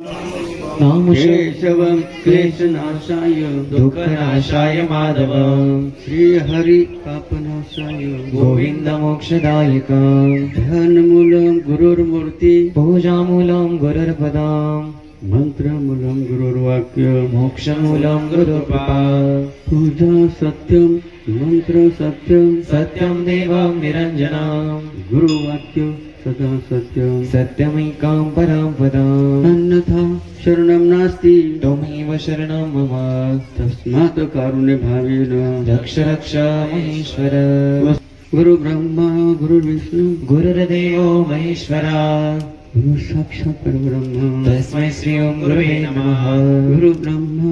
केशवं क्लेशनाशाय दुःखनाशाय माधवं श्रीहरि पापनाशाय गोविन्द मोक्षदायकं ध्यानमूलं गुरुर्मूर्ति पूजामूलं गुरुर्पदं मंत्रमूलं गुरुर्वाक्य मोक्षमूलं गुरुर्कृपा पूजा सत्यं मंत्र सत्यं सत्यं देवं निरञ्जनं गुरुवाक्य सदा सत्यं सत्यमेकं परं पदम् अन्यथा शरणं नास्ति त्वमेव शरणं मम तस्मात् कारुण्य भावेन रक्ष रक्ष महेश्वर गुरु ब्रह्मा गुरु विष्णु गुरुर्देवो महेश्वरा गुरु साक्षात् परब्रह्म तस्मै श्री ओम गुरुवे नमः गुरु ब्रह्मा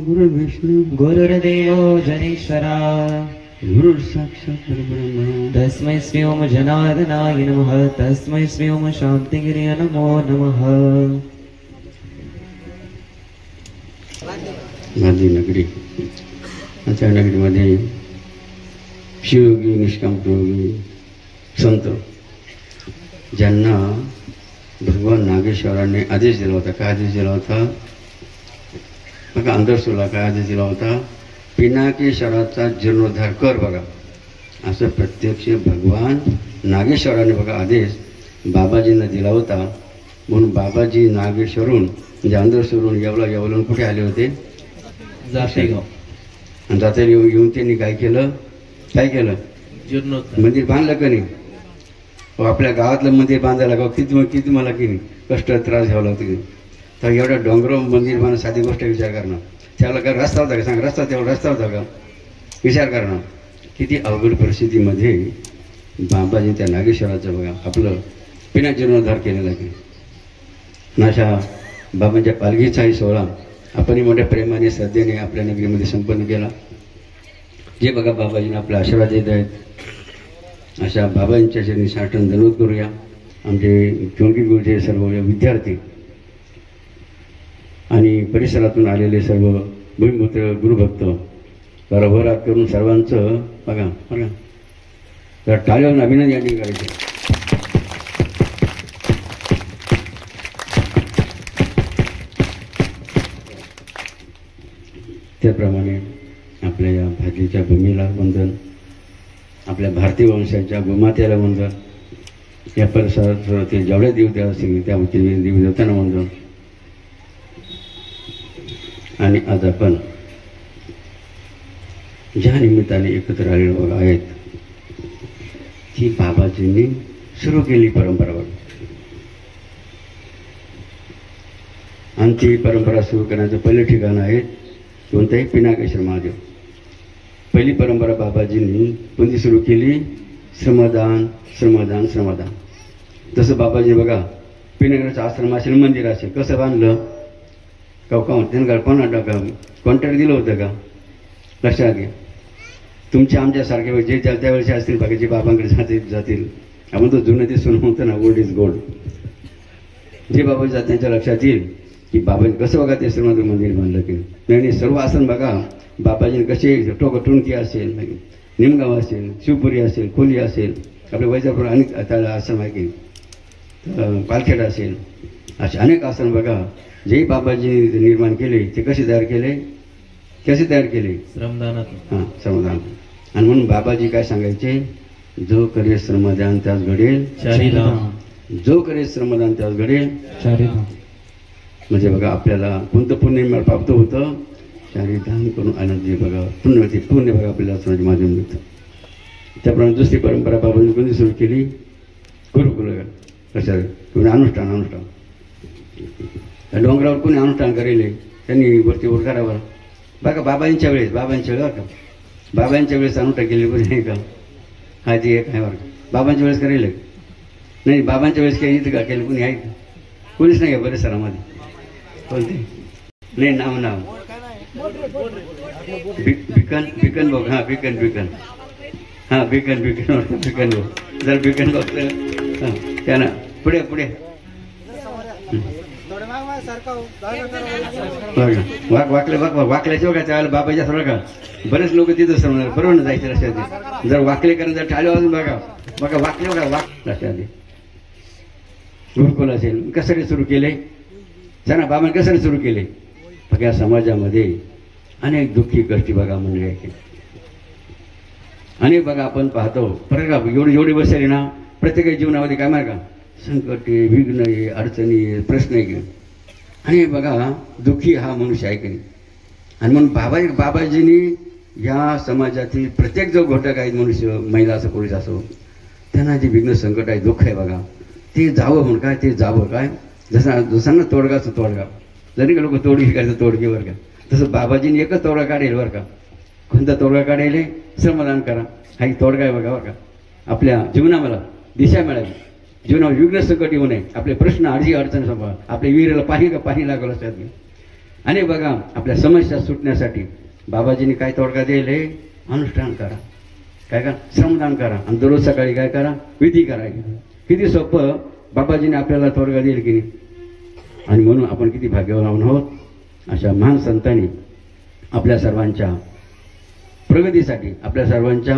गुरु विष्णु गुरुर्देवो जनेश्वरा गुरु साक्षात् परब्रह्म तस्मै श्री ओम जनार्दनाय नमः तस्मै श्री ओम शांतिगिरिये नमो नमः। माझी नगरी आमच्या नगरीमध्ये शिवयोगी निष्कामयोगी संत ज्यांना भगवान नागेश्वरांनी आदेश दिला होता. काय आदेश दिला होता बघा, अंधश्रूला काय आदेश दिला होता, पिनाकेश्वराचा जीर्णोद्धार कर बघा, असं प्रत्यक्ष भगवान नागेश्वराने बघा आदेश बाबाजींना दिला होता. म्हणून बाबाजी नागेश्वरून म्हणजे अंधश्रूरून येवलून कुठे आले होते, जातेगाव. आणि जाते येऊन त्यांनी काय केलं जीर्णोद्धार मंदिर बांधलं का नाही. आपल्या गावातलं मंदिर बांधायला का किती मला की नाही कष्ट त्रास घ्यावा लागतो की नाही. तर एवढं डोंगरावर मंदिर बांधणं साधी गोष्ट विचार करणं, त्याला काय रस्ता होता का सांग, तेवढा रस्ता होता का विचार करणं. किती अवघड परिस्थितीमध्ये बाबाजी त्या नागेश्वराचं बघा आपलं पिना जीर्णोद्धार केलेला की नाशा बाबांच्या पालखीचाही सोहळा आपण मोठ्या प्रेमाने श्रद्धेने आपल्या नगरीमध्ये संपन्न केला. जे बघा बाबाजींना आपला आशीर्वाद देत आहेत, अशा बाबांच्या चरणी साष्टांग दंडवत करूया. आमचे चोंकी गुरुचे सर्व विद्यार्थी आणि परिसरातून आलेले सर्व भूमिपुत्र गुरुभक्त बरोबरात करून सर्वांचं बघा तर टाळ्यावरून अभिनंदन या ठिकाणी करायचे. त्याप्रमाणे आपल्या या भाजीच्या भूमीला वंदन, आपल्या भारतीय वंशाच्या गोमातेला वंदन, या परिसरात जेवढ्या देवता असतील त्या देवदेवतांना वंदन. आणि आज आपण ज्या निमित्ताने एकत्र आलेलो बघा आहेत ती बाबाजींनी सुरू केली परंपरा बघा. आणि ती परंपरा सुरू करण्याचं पहिलं ठिकाण आहे कोणतंही पिनाकेश्वर महादेव. पहिली परंपरा बाबाजींनी कोणती सुरू केली, श्रमदान श्रमदान श्रमदान. तसं बाबाजी बघा पिनाकेश्वराचं आश्रम असेल मंदिर असेल कसं बांधलं का त्यांना कोणा का कॉन्ट्रॅक्ट दिलं होतं का, लक्षात घ्या. तुमच्या आमच्यासारखे जे त्यावेळेचे असतील बघा जे बाबांकडे जातील आपण तो जुनं ते सुन म्हणतो ना, ओल्ड इज गोल्ड. जे बाबाजी जात त्यांच्या लक्षात येईल की बाबांनी कसं बघा ते श्रीमंत मंदिर बांधलं की नाही. सर्व आसन बघा बाबाजीने कसे टुणकी असेल, निमगाव असेल, शिवपुरी असेल, खोली असेल, आपल्या वैजापूर अनेक आश्रम आहे की पालखेड असेल, असे अनेक आसन बघा जे बाबाजी निर्माण केले ते कसे तयार केले श्रमदानात. हां श्रमदान. आणि म्हणून बाबाजी काय सांगायचे, जो करे श्रमदान त्यास घडेल चारिधाम, जो करे श्रमदान त्यास घडेल चारिधाम. म्हणजे बघा आपल्याला कोणतं पुण्य प्राप्त होतं, चारिधाम करून आनंद जे बघा पुण्य बघा आपल्याला असण्याचे माध्यम मिळतं. त्याप्रमाणे दुसरी परंपरा बाबांनी कोणती सुरू केली, गुरुकुल कशा कोणी अनुष्ठान डोंगरावर कोणी अनुष्ठान करेल त्यांनी वरती वर करावर बघा. बाबांच्या वेळेस बरं का बाबांच्या वेळेस अनुष्ठान केले कोणी नाही का, हा ती एक आहे बरं का. बाबांच्या वेळेस करेल नाही, बाबांच्या वेळेस काही इथं का केलं कोणी आहे का, कोणीच नाही का परिसरामध्ये कोणते नाही. नाव बिकन बघ, हां बिकन हां बिकन बघ जर बिकन बघ हां त्यानं पुढे वाकल्याचे बघा त्यावेळेला बाबाच्या सगळं का बरेच लोक तिथं समजणार बरोबर जायचे रस्त्यात. जर वाकले करून जर टाळे वाजून बघा वाकले बघा रस्त्यात गुरुकुल असेल कशासाठी सुरू केले, सांगा बाबांनी कशाने सुरू केले? बघा समाजामध्ये अनेक दुःखी गोष्टी बघा मंडळी आहे. अनेक बघा आपण पाहतो प्रत्येक एवढी बसली ना प्रत्येक जीवनामध्ये काय मार्ग संकट आहे, विघ्न आहे, अडचणी आहे, प्रश्न आहे की. आणि बघा दुःखी हा मनुष्य आहे की नाही. आणि म्हणून बाबाजींनी या समाजातील प्रत्येक जो घटक आहेत मनुष्य महिला असो पुरुष असो त्यांना जे विघ्न संकट आहे दुःख आहे बघा ते जावं म्हणून काय ते जावं काय जसं तोडगाचं तोडगा जरी का लोक तोडगी काढतं तोडगी बरं का तसं बाबाजींनी एकच तोडगा काढेल बरं का. कोणता तोडगा काढेल? श्रमदान करा. हा एक तोडगा आहे बघा बरं का. आपल्या जीवनाला दिशा मिळावी, जीवनावर विघ्न संकट येऊ नये, आपले प्रश्न अडचण संपवा, आपल्या विहिरीला पाणी लागलं असतात. आणि बघा आपल्या समस्या सुटण्यासाठी बाबाजींनी काय तोडगा दिले? अनुष्ठान करा, काय करा, श्रमदान करा आणि दररोज सकाळी काय करा? विधी करा. किती सोपं बाबाजीने आपल्याला तोडगा देईल की नाही. आणि म्हणून आपण किती भाग्यवान आहोत अशा महान संतांनी आपल्या सर्वांच्या प्रगतीसाठी आपल्या सर्वांच्या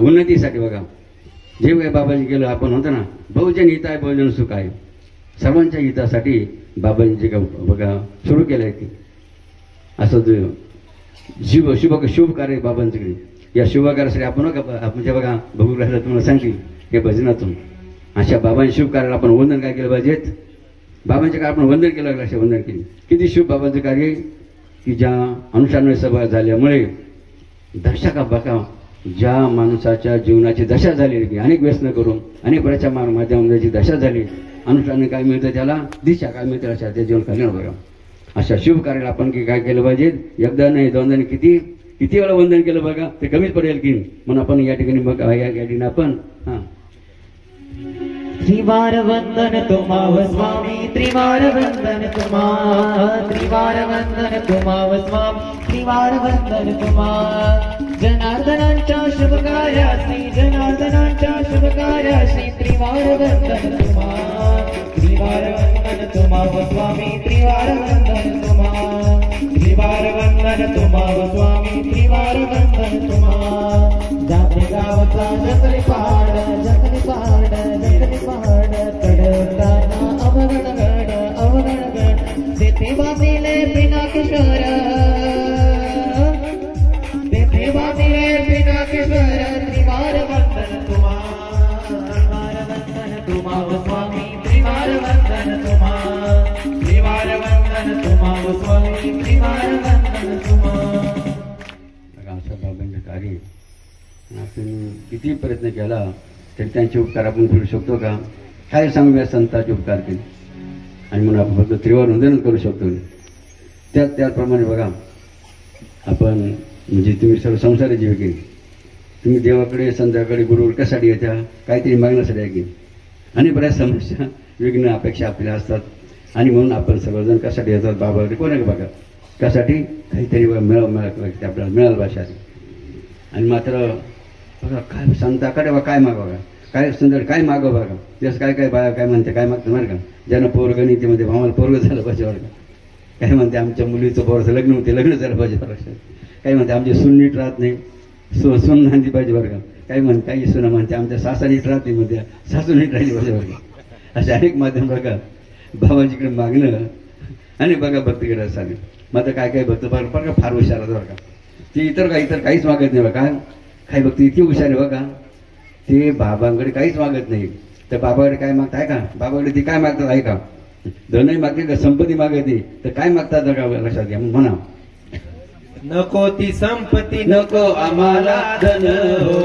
उन्नतीसाठी बघा जे काही बाबाजी केलं आपण होतं ना बहुजन हित आहे बहुजन सुख आहे. सर्वांच्या हितासाठी बाबांनी जे बघा सुरू केलं आहे की असं जो शुभ कार्य बाबांच्याकडे या शुभ कार्यासाठी आपण जे बघा बघू राहिलं तुम्हाला सांगतील हे भजनातून अशा बाबांच्या शुभ कार्याला आपण वंदन काय केलं पाहिजेत? बाबांच्या कार्य आपण वंदन केलं अशा वंदन केली. किती शुभ बाबांचं कार्य की ज्या अनुष्ठान सभा झाल्यामुळे दशा का बघा ज्या माणसाच्या जीवनाची दशा झाली की अनेक व्यसन करून अनेक प्रचार माध्यमांची दशा झाली अनुष्ठान काय मिळतं त्याला दिशा काय मिळते अशा त्या जीवन कल्याण बघा. अशा शुभ कार्याला आपण की काय केलं पाहिजे? एकदा नाही दोनदा नाही किती वेळा वंदन केलं बघा ते कमीच पडेल की. म्हणून आपण या ठिकाणी बघा या ठिकाणी आपण त्रिवार वंदन तुम्हाव स्वामी त्रिवार वंदन तुम्हा त्रिवार वंदन तुम्हाव स्वामी त्रिवार वंदन तुम्हा जनार्दनांच्या शुभ कार्यासी जनार्दनांच्या शुभ कार्यासी त्रिवार वंदन तुम्हा त्रिवार वंदन तुम्हाव स्वामी त्रिवार वंदन तुम्हा त्रिवार वंदन तुम्हाव स्वामी त्रिवार वंदन तुम्हा जाते गावचा जतरी पहाड कडताना अवगणगड तेथे वादिले पिनाकेश्वर तेथे वादिले पिनाकेश्वर त्रिवार वंदन तुम्हा त्रिवार वंदन तुम्हाव स्वामी त्रिवार वंदन तुम्हा त्रिवार वंदन तुम्हाव स्वामी त्रिवार वंदन तुम्हा. असं बाबांचं कार्य आपण किती प्रयत्न केला तरी त्यांचे उपकार आपण करू शकतो का? काय सांगू या संतांचे उपकार केले आणि म्हणून आपण फक्त त्रिवार वंदनच करू शकतो. त्याचप्रमाणे बघा आपण म्हणजे तुम्ही सर्व संसारी जीव की तुम्ही देवाकडे संतांकडे गुरुवर कशासाठी येत्या काहीतरी मागण्यासाठी आहे की आणि बऱ्याच समस्या विघ्न अपेक्षा आपल्या असतात आणि म्हणून आपण सर्वजण कशासाठी येतात बाबाकडे कोणाकडे बघा कशासाठी काहीतरी आपल्याला मिळालं भाषा. आणि मात्र बघा काय संतांकडे बघा काय मागावं काय सुंदर काय मागव बघा जसं काय बाया काय म्हणते काय मागतं बरं का ज्यांना पोरगं नाही ते म्हणते आम्हाला पोरगं झालं पाहिजे बरं का. काय म्हणते आमच्या मुलीचं पोराचं लग्न होते लग्न झालं पाहिजे बरं का. काही म्हणते आमची सून नीट राहत नाही सून नांदी पाहिजे बरं का. काही म्हणते काही सुना म्हणते आमच्या सासा नीट राहत नाही म्हणते सासू नीट राहिली पाहिजे बरं का. असे अनेक माध्यम बघा बाबाजीकडे मागणं आणि बघा भक्तीकडे सांगेल. मात्र काय काय भक्त बरं का फार हुशार बरं का ते इतर काहीच मागत नाही बघा. काही भक्त इतकी हुशार आहे बघा ते बाबांकडे काहीच मागत नाही. तर बाबाकडे काय मागत आहे का? बाबाकडे ते काय मागतात आहे का? धनही मागते का संपत्ती मागते तर काय मागतात का लक्षात घ्या म्हणा. नको ती संपत्ती नको आम्हाला धन हो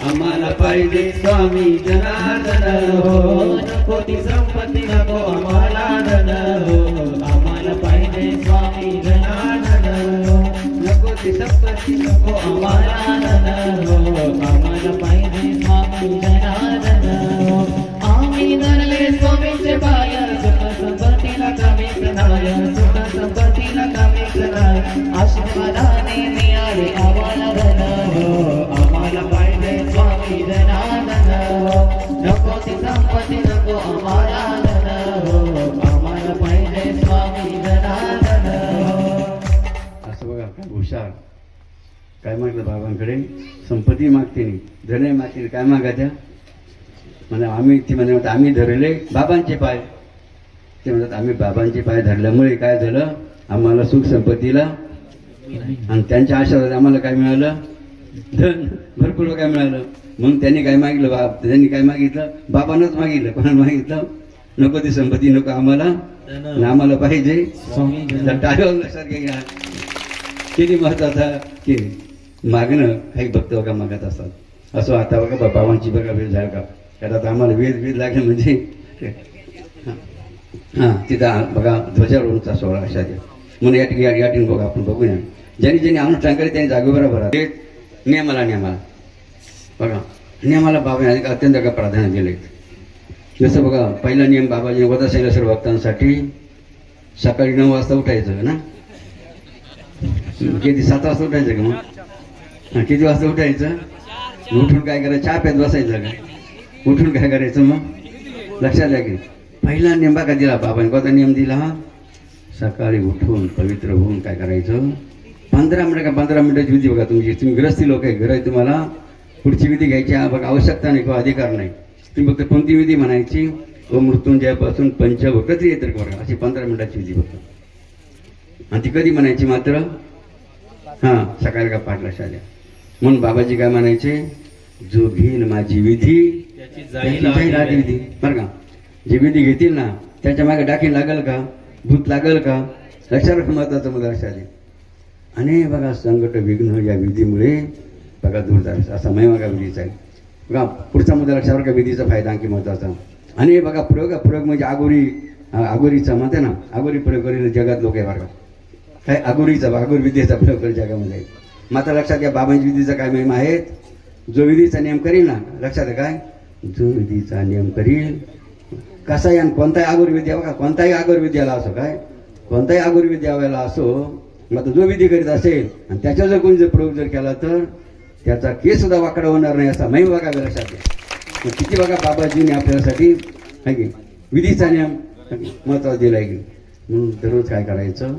आम्हाला पाहिजे स्वामी जनार्दन हो. नको ती संपत्ती नको आम्हाला धन हो आम्हाला पाहिजे स्वामी जनार्दन हो. नको ती संपत्ती नको आम्हाला धन हो आम्हाला पाहिजे स्वामी जनार्दन हो. आम्ही धरले स्वामींचे पाय सुख संपत्तीला कामीच नाही सुख संपत्तीला कामीच नाही आशीर्वादाने मिळाले आम्हाला धन हो आम्हाला पाहिजे स्वामी जनार्दन हो. नको ती संपत्ती नको आम्हाला धन हो आम्हाला पाहिजे स्वामी जनार्दन हो. असं बघा काय हुशार काय मागलं बाबांकडे संपत्ती मागते नाही धनही मागते काय मागायच्या म्हणजे आम्ही ती म्हणजे आम्ही धरले बाबांचे पाय ते म्हणतात आम्ही बाबांचे पाय धरल्यामुळे काय झालं, आम्हाला सुख संपत्तीला आणि त्यांच्या आशीर्वाद आम्हाला काय मिळालं, धन भरपूर काय मिळालं. म्हणून त्यांनी काय मागितलं, त्यांनी काय मागितलं, बाबांनाच मागितलं. कोणाला मागितलं, नको ती संपत्ती नको आम्हाला, आम्हाला पाहिजे स्वामी. टाळ्या लक्षात घ्या, किती महत्वाचा की मागणं. काही भक्त बघा मागत असतात. असं आता बघा बाबांची बघा वेळ झाला का, कारण आता आम्हाला वेद लागले म्हणजे तिथं बघा ध्वजारोहणचा सोहळा अशा म्हणून या ठिकाणी बघा आपण बघूया. ज्यांनी ज्यांनी अनुष्ठान केले त्यांनी जागोबरा भरा. नियमाला बघा, नियमाला बाबांनी अत्यंत का प्राधान्य दिले. जसं बघा पहिला नियम बाबाजी वदा सांगितलं सर्व भक्तांसाठी, सकाळी 9 वाजता उठायचं ना. किती 7 वाजता उठायचं का मग, किती वाजता उठायचं, उठून काय करायचं, चहा प्यात बसायचं का, उठून काय करायचं मग लक्षात द्या की पहिला नियम बघा दिला बाबांनी. कोणता नियम दिला, सकाळी उठून पवित्र होऊन काय करायचं, 15 मिनिटं का 15 मिनिटाची विधी बघा. तुम्ही ग्रस्ती लोक आहे, घर तुम्हाला पुढची विधी घ्यायची बघा आवश्यकता नाही किंवा अधिकार नाही. तुम्ही फक्त कोणती विधी म्हणायची, व मृत्युंजयापासून पंचभूत येते बघा, अशी 15 मिनिटाची विधी बघा. आणि ती कधी म्हणायची मात्र, सकाळी का 5 लक्षात द्या. म्हणून बाबाजी काय म्हणायचे, जो घेईल माझी विधी त्याची जाईल आधी विधी. बरं का, जी विधी घेतील ना त्याच्या मागे डाकीन लागल का, भूत लागल का, लक्षात महत्वाचं मला लक्षात द्या. आणि बघा संकट विघ्न या विधीमुळे बघा दूर जायचं असा महिमा का विधीचा आहे. बघा पुढचा मुद्दा लक्षावर का विधीचा फायदा आणखी महत्वाचा. आणि बघा प्रयोग म्हणजे आगोरीचा म्हणते ना, आगोरी प्रयोग करेल जगात लोक आहे. बघा काय आगोरीचा विद्येचा प्रयोग करेल जगामध्ये. मात्र लक्षात घ्या बाबांच्या विधीचा काय महिमा आहेत. जो विधीचा नियम करील ना, लक्षात काय, जो विधीचा नियम करील कसाही आणि कोणताही आगोरी विद्या बघा, कोणताही आगोरी विद्याला असो, काय कोणताही आगोरी विद्याला असो, मग जो विधी करीत असेल आणि त्याच्या जर कोणी जर प्रयोग जर केला तर त्याचा केस सुद्धा वाकडा होणार नाही असा महिमा बघा लक्षात घ्या. किती बघा बाबाजीने आपल्यासाठी आहे की विधीचा नियम महत्त्व दिला आहे की. म्हणून दररोज काय करायचं,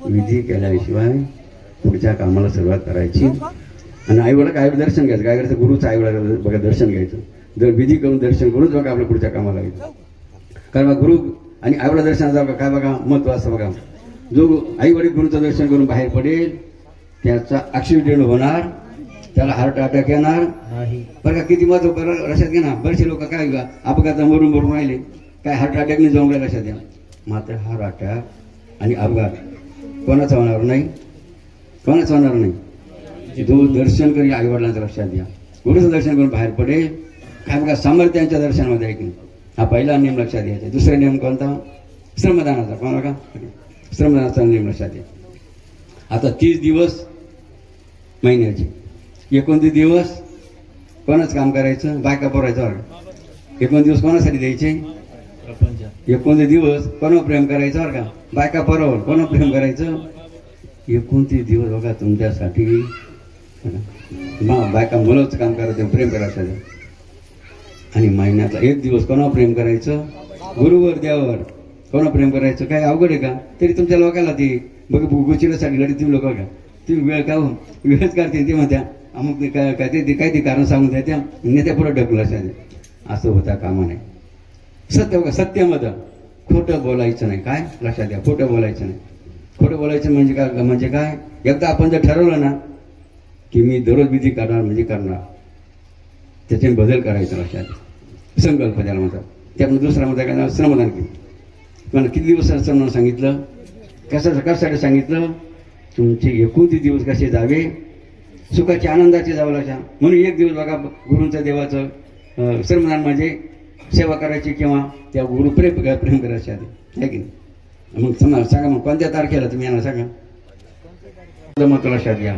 विधी केल्याशिवाय पुढच्या कामाला सुरुवात करायची. आणि आईवडा काय दर्शन घ्यायचं, काय करायचं, गुरुचं आईवडा बघा दर्शन घ्यायचं. जर विधी करून दर्शन करूनच बघा आपल्या पुढच्या कामाला यायचं. कारण गुरु आणि आईवडा दर्शनाचा काय बघा महत्व असतं. बघा जो आईवडील गुरुचं दर्शन करून बाहेर पडेल त्याचा ऍक्सिडेंट होणार, त्याला हार्ट अटॅक येणार नाही. बरं का किती महत्व बरं लक्षात घ्या ना. बरेचसे लोक काय अपघातात मरून राहिले, काय हार्ट अटॅकने जाऊन गेला लक्षात द्या. मात्र हार्ट अटॅक आणि अपघात कोणाचा होणार नाही, कोणाचा होणार नाही. जो दर्शन करेल आईवडिलांचं लक्षात द्या, गुरुचं दर्शन करून बाहेर पडेल काय बघा सामर्थ्यांच्या दर्शनामध्ये आहे की. हा पहिला नियम लक्षात द्यायचा. दुसरा नियम कोणता, श्रमदानाचा. कोणा का श्रमदानाचा नियम लक्षात द्या. आता 30 दिवस महिन्याचे, 29 दिवस कोणाच काम करायचं, बायका पोरायचं. 29 दिवस कोणासाठी द्यायचे, 29 दिवस कोणावर प्रेम करायचं बरं का, बायका पोरावर कोणावर प्रेम करायचं. 29 दिवस बघा तुमच्यासाठी बायका मुलाचं काम करायचं, प्रेम करायचं. आणि महिन्याचा 1 दिवस कोणावर प्रेम करायचं, गुरुवर देवावर कोणा प्रेम करायचं. काय अवघड आहे का, तरी तुमच्या लोकांना ती बघ गोचिडासाठी लढी तुम्ही लोक का तुम्ही वेळ का वेळच काढते. ते म्हणत्या अमुक काय ते कारण सांगून द्या नेत्या पुढे ढकलू असं होता कामा नाही. सत्य बघा, सत्यमत खोटं बोलायचं नाही. काय लक्षात द्या, खोटं बोलायचं नाही. खोटं बोलायचं म्हणजे काय, एकदा आपण जर ठरवलं ना की मी दररोज विधी करणार म्हणजे करणार, त्याच्याने बदल करायचा लक्षात संकल्प त्याला म्हणतात. त्यामुळे दुसरा मध्ये काय श्रमदान केलं. पण किती दिवस श्रमदान सांगितलं, कशासाठी सांगितलं, तुमचे 29 दिवस कसे जावे, सुखाचे आनंदाचे जावं लक्षात. म्हणून 1 दिवस बघा गुरूंचं देवाचं श्रमदान म्हणजे सेवा करायची किंवा त्या गुरु प्रेम करायचे आहे की नाही. मग सांगा मग कोणत्या तारखेला तुम्ही यांना सांगा. मत लक्षात घ्या,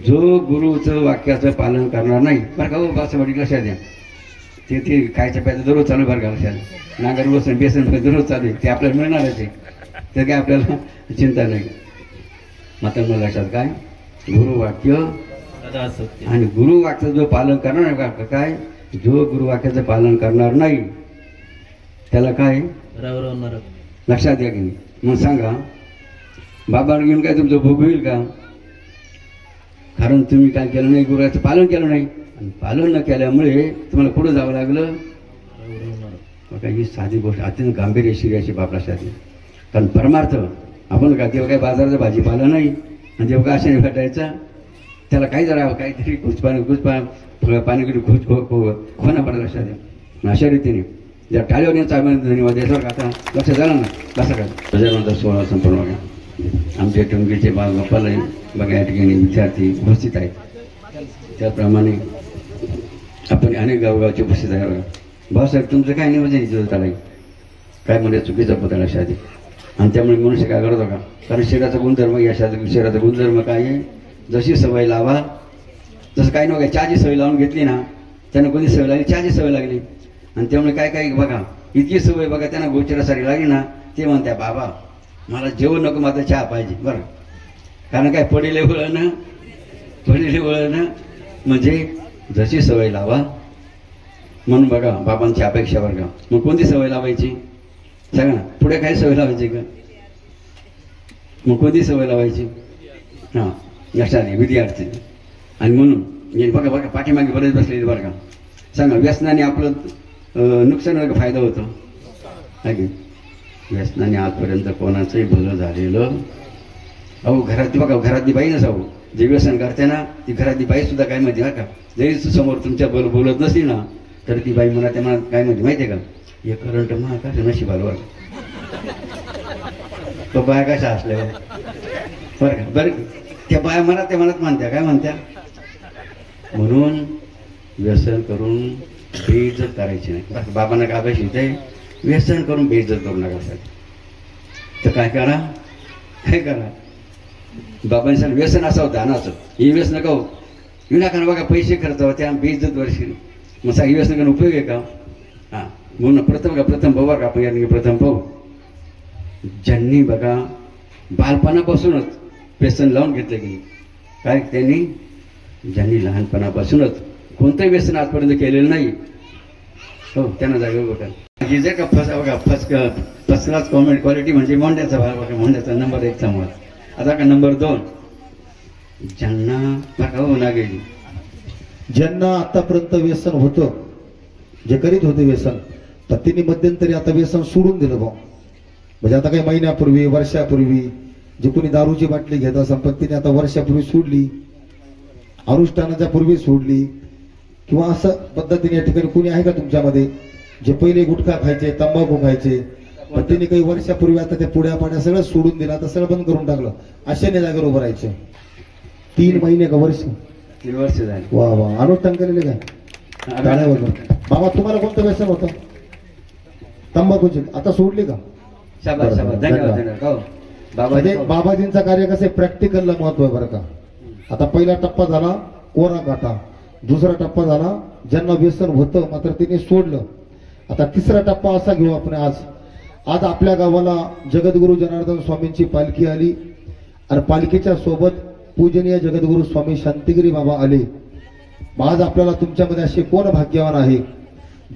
जो गुरुचं वाक्याचं पालन करणार नाही बरं का, बासवाडी लक्षात द्या. ते खायच्या प्यायचं दररोज चालू बरं का लक्षात. नागर बसन बेसन दररोज चालू आहे, ते आपल्याला मिळणारच आहे, तर काय आपल्याला चिंता नाही. मात्र मला लक्षात काय, गुरुवाक्य आणि गुरुवाक्याचं जो पालन करणार नाही काय, जो गुरुवाक्याचं पालन करणार नाही त्याला काय लक्षात द्या की नाही. मग सांगा बाबा घेऊन काय तुमचं भोग होईल का, कारण तुम्ही काय केलं नाही, गुरुवाचं पालन केलं नाही. आणि पालन न केल्यामुळे तुम्हाला पुढे जावं लागलं. बघा ही साधी गोष्ट अत्यंत गांभीर्यशीर अशी बाब लक्षात घ्या. कारण परमार्थ आपण का देव काय बाजाराचा भाजीपाला नाही आणि देव का अशाने भेटायचा त्याला काही जरा काहीतरी पाणी खोना पडत लक्षात द्या. अशा रीतीने जर टाळीवर धन्यवाद याच्यावर आता लक्षात झालं ना कसं काय 2016 संपूर्ण बघा आमच्या टोंगीचे बापाला बघा या ठिकाणी विद्यार्थी उपस्थित आहेत. त्याप्रमाणे आपण अनेक गावगावचे उपस्थित आहे बघा. भाऊसाहेब तुमचं काय नियोजन जोडता नाही काय म्हणजे चुकीचा पत्ता लक्षात आहे. आणि त्यामुळे मनुष्य काय करतो का कारण शरीराचा गुणधर्म या शरीराचा गुणधर्म काय आहे जशी सवय लावा जसं काही नव्हतं चहाची सवय लावून घेतली ना त्यांना कोणी सवय लागली चहाची सवय लागली आणि त्यामुळे काय काय बघा इतकी सवय बघा त्यांना गोचरासारी लागली ना ते म्हणत्या बाबा मला जेवण नको माझा चहा पाहिजे बरं कारण काय पडेले वळणं म्हणजे जशी सवय लावा म्हणून बघा बाबांची अपेक्षा बघा. मग कोणती सवय लावायची सांगा ना पुढे काय सवय लावायची का मग कोणती सवय लावायची हां लक्षात घे विद्यार्थी. आणि म्हणून बघा पाठीमागे बरेच बसलेले बरं का सांगा व्यसनाने आपलं नुकसान फायदा होतो आहे की व्यसनाने आजपर्यंत कोणाचंही भलं झालेलं अहो घरातली बाई नसावं जे व्यसन करते ना ती घरातली बाई सुद्धा काय माहिती का जरी समोर तुमच्या बोलत नसली ना तर ती बाई म्हणा त्या काय माहिती आहे का हे करंट मग का नशिबाला तो बाया कशा असल्या बरं का बरं त्या बाया म्हणा त्या मनात म्हणत्या काय म्हणत्या म्हणून व्यसन करून बेइज्जत करायची नाही. बाबांना काय अभ्यास येते व्यसन करून बेइज्जत करू नका तर काय करा बाबांनी सांग व्यसन असावं दानाचं हे व्यसन नका हो विनाकारण बघा पैसे खर्च त्या बेइज्जत वर्षी मग सांग व्यसन करून उपयोग आहे का हां म्हणून प्रथम बघा का आपण या प्रथम पाहू ज्यांनी बघा बालपणापासूनच व्यसन लावून घेतलं की काय त्यांनी ज्यांनी लहानपणापासूनच कोणतंही व्यसन आजपर्यंत केलेलं नाही हो त्यांना जागेवर बघा जे का फर्स्ट क्लास क्वालिटी म्हणजे मोंड्याचा भाग बघा मोंड्याचा नंबर 1 चा आता का नंबर 2 ज्यांना बघा हो ना गेली ज्यांना आतापर्यंत व्यसन होतं जे करीत होते व्यसन तर तिने मध्यंतरी आता व्यसन सोडून दिलं भाऊ म्हणजे आता काही महिन्यापूर्वी वर्षापूर्वी जे कोणी दारूची बाटली घेता संपत्तीने आता वर्षापूर्वी सोडली अनुष्ठानाच्या पूर्वी सोडली किंवा असं पद्धतीने या ठिकाणी कोणी आहे का तुमच्यामध्ये जे पहिले गुटखा खायचे तंबाखू खायचे पण त्यांनी काही वर्षापूर्वी आता त्या पुड्या पाड्या सगळं सोडून दिलं आता सगळं बंद करून टाकलं अशाने जागेवर उभं राहायचे 3 महिने का वर्ष 3 वर्ष झाली वा अनुष्ठान केलेले काय बाबा तुम्हाला कोणतं व्यसन होतं तंबाखूची आता सोडली का बाबाजींचा कार्य कसं प्रॅक्टिकलला महत्व आहे बरं का. आता पहिला टप्पा झाला कोरा काटा दुसरा टप्पा झाला ज्यांना व्यसन होतं मात्र तिने सोडलं. आता तिसरा टप्पा असा घेऊ आपण आज आपल्या गावाला जगद्गुरु जनार्दन स्वामींची पालखी आली आणि पालखीच्या सोबत पूजनीय जगद्गुरु स्वामी शांतिगिरी बाबा आले. आज आपल्याला तुमच्यामध्ये असे कोण भाग्यवान आहे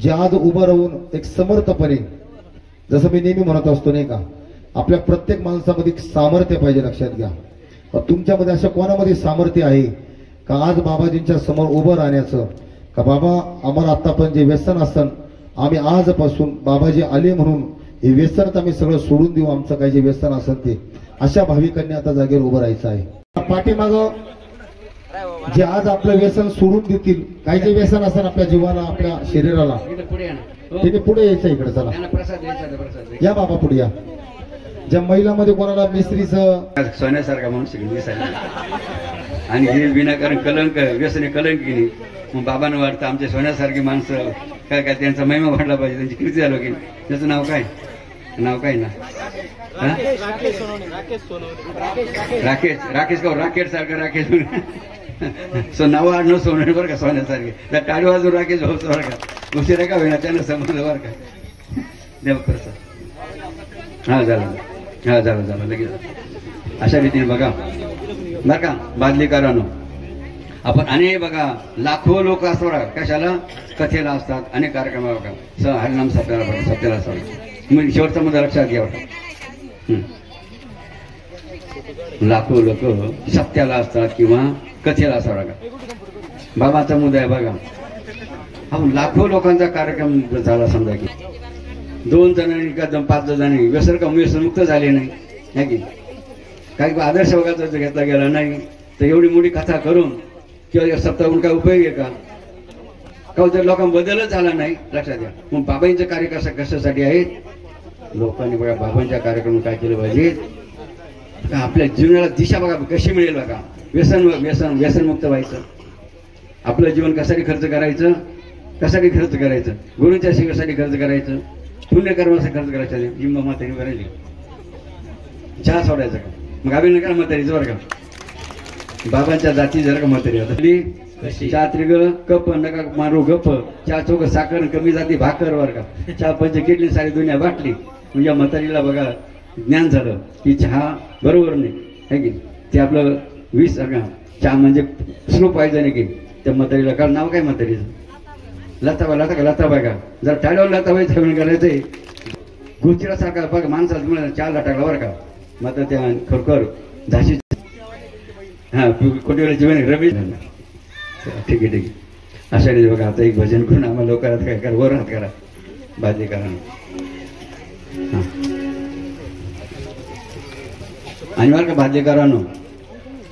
जे आज उभं राहून एक समर्थपणे जसं मी नेहमी म्हणत असतो नाही का आपल्या प्रत्येक माणसामध्ये सामर्थ्य पाहिजे लक्षात घ्या. तुमच्यामध्ये असं कोणामध्ये सामर्थ्य आहे का आज बाबाजींच्या समोर उभं राहण्याचं का बाबा आम्हाला आतापर्यंत जे व्यसन असन आम्ही आजपासून बाबाजी आले म्हणून हे व्यसन आम्ही सगळं सोडून देऊ आमचं काही जे व्यसन असेल ते अशा भाविकांनी आता जागेवर उभं राहायचं आहे. पाठीमागं जे आज आपलं व्यसन सोडून देतील काही जे व्यसन असेल आपल्या जीवाला आपल्या शरीराला तिथे पुढे यायचं इकडे चला या बाबा पुढे या. ज्या महिलांमध्ये कोणाला मिस्त्रीचं सोन्यासारखा माणूस आणि हे विनाकारण कलंक व्यसने कलंकिनी मग बाबांना वाटतं आमच्या सोन्यासारखी माणसं काय काय त्यांचा महिमा वाढला पाहिजे त्यांची कीर्ती झालो की त्याचं नाव काय ना राकेश का राकेश सारखं राकेश नाव आडणं सोनं बरं का सोन्यासारखे त्या टाळी वाजून राकेश भाऊ बरं का उशिरा का होईना त्यांना समजलं बरं का देव खर्च हा झालं लगेच अशा रीतीने बघा बरं का बादलीकारांनो आपण अनेक बघा लाखो लोक असतात कशाला कथेला असतात अनेक कार्यक्रम बघा हरिनाम सप्त्याला असतात मग शेवटचा मुद्दा लक्षात घ्या लाखो लोक सप्त्याला असतात किंवा कथेला असतात बघा बाबाचा मुद्दा आहे बघा लाखो लोकांचा कार्यक्रम झाला समजा की 2 जणांनी का 5 जणांनी व्यसनमुक्त झाले नाही, है की काही आदर्श वर्गाचा जर घेतला गेला नाही तर एवढी मोठी कथा करून किंवा सप्ताहून काय उपयोग आहे का जर लोकांना बदलच झाला नाही, लक्षात घ्या. मग बाबांचं कार्य कशासाठी आहेत? लोकांनी बघा बाबांच्या कार्यक्रम काय केलं पाहिजे का आपल्या जीवनाला दिशा बघा कशी मिळेल बघा. व्यसनमुक्त व्हायचं, आपलं जीवन कशासाठी खर्च करायचं, गुरुच्या सेवेसाठी खर्च करायचं, पुण्यकर्मासाठी खर्च करायचं. जिंबा म्हातारी करायची चहा सोडायचं का? मग अभिनय करा म्हातारीचं बरं का. बाबांच्या जाती जर का म्हातारी आता चहा त्रिग कप नका मारू गप, चहा चौक साखर कमी जाती भाकर वर का, चहा पंच किटली सारी दुनिया वाटली. म्हणजे म्हातारीला बघा ज्ञान झालं की चहा बरोबर नाही, है की ते आपलं 20 चहा म्हणजे स्लो पाहिजे नाही की. त्या म्हातारीला काल नाव काय म्हातारीचं? लताबाई का. जर टाळ्यावर लताबाई सेवन करायचंय गुचिरासारखा बघा माणसाला चहाला टाकला बरं का. मात्र त्या खरोखर झाशी कोटी जीवन रवी. ठीक आहे अशा नाही बघा. आता एक भजन करून आम्हाला लोकांना काय करा, वर हात करा बाजी करा. आणि बरं का बाध्यकारांनो,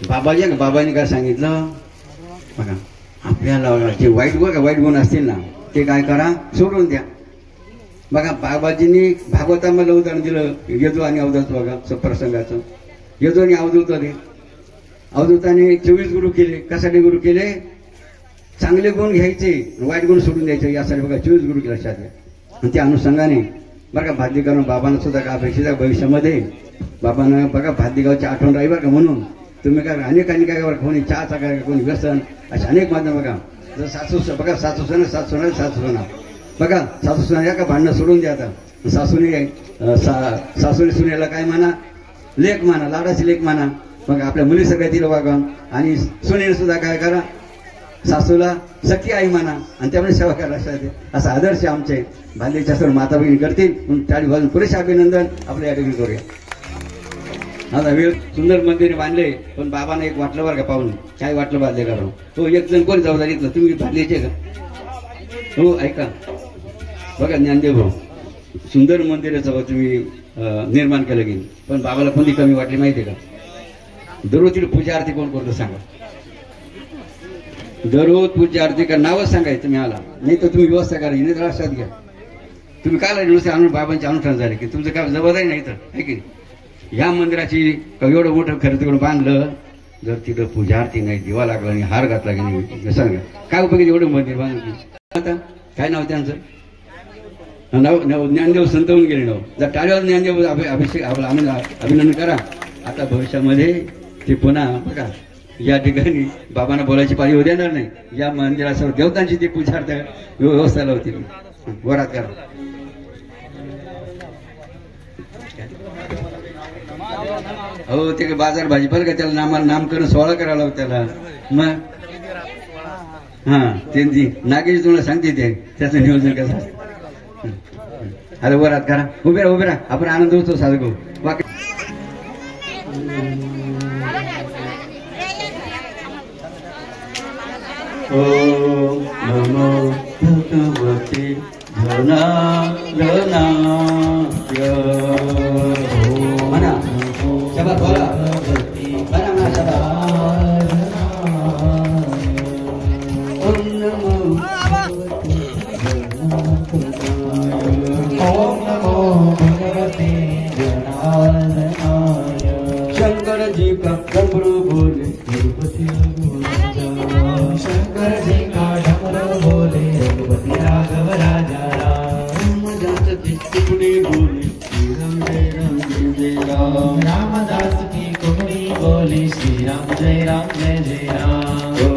बाबांनी काय सांगितलं बघा, आपल्याला जे वाईट गुण असतील ना ते काय करा, सोडून द्या. बघा बाबाजींनी भागवतामध्ये उदाहरण दिलं यजू आणि अवधूत बघा प्रसंगाचं. यजू आणि अवधूताने 24 गुरु केले. कशासाठी गुरु केले? चांगले गुण घ्यायचे, वाईट गुण सोडून द्यायचे यासाठी बघा 24 गुरु केले लक्षात. आणि त्या अनुषंगाने बघा भाद्यकारण बाबांना सुद्धा काय अपेक्षित आहे भविष्यामध्ये. बाबांना बघा भाद्यगावची आठवण राहील बरं का. म्हणून तुम्ही काय अनेकांनी काय बघा, कोणी चहाचा काय, कोणी व्यसन, असे अनेक माध्यम बघा. जर सासू बघा सासू सोना बघा, सासू सोना का भांडणं सोडून द्या. आता सासूने सुनेला काय म्हणा, लेख म्हणा, लाडाची लेख म्हणा. मग आपल्या मुली सगळ्या तिला वागा. आणि सुनेने सुद्धा काय करा, सासूला सखी आई म्हणा आणि त्यामुळे सेवा करा. लक्षात असा आदर्श आमचे भांडेच्या सर्व माता भगिनी करतील. म्हणून टाळी वाजून पुरेसे अभिनंदन आपल्या या ठिकाणी करूया. आता वेळ सुंदर मंदिर बांधले, पण बाबांना एक वाटलं बरं का पाहून, काय वाटलं बांधले करून. तो एक जण कोण जबाबदारी घेतलं, तुम्ही बांधलेचे का? हो ऐका बघा ज्ञानदेव भाऊ, सुंदर मंदिराचं तुम्ही निर्माण केलं की, पण बाबाला कोणती कमी वाटली माहिती आहे का? दररोज पूजा आरती कोण करतो सांगा? दररोज पूजा आरती का नावच सांगायचं तुम्ही आला नाही तर तुम्ही व्यवस्था करा. नाही तर लक्षात घ्या तुम्ही काय व्यवस्था आणून बाबांचे अनुष्ठान झाले की तुमचं काय जबाबदारी नाही तर, आहे की ह्या मंदिराची एवढं मोठं खर्च करून बांधलं, जर तिथं पूजा आरती नाही, दिवा लागला नाही, हार घातला की नाही, सांगा काय उपयोग एवढं मंदिर बांधलं. आता काय नाव त्यांचं? नाव ज्ञानदेव संत होऊन गेले नाव. जर टाळ्यावर ज्ञानदेव अभिषेक अभिनंदन करा. आता भविष्यामध्ये ते पुन्हा बघा या ठिकाणी बाबांना बोलायची पाळी होऊ देणार नाही. या मंदिरासमोर देवतांची ती पूजा व्यवस्था लावतील. वरात करा. हो ते बाजार भाजीपाला का त्याला नामकरण सोहळा करायला त्याला. मग ते नागेश तुम्हाला सांगते ते त्याचं नियोजन कसं असतं. अरे वरात करा. उभे राहा आपण आनंद उत्सव साजरा करू. बाकी ओम नमो भगवते धनाय म्हणा शब्द बोला म्हणा शब्द. ओम नमो भगवते धनाय. शंकर जी का डमरू बोले तिरुपति, शंकर जी का डमरू बोले रघुपति राघव राजा राम. टुकड़ी बोली श्री राम जय राम जय राम. रामदास की कुकड़ी बोली श्री राम जय जय राम.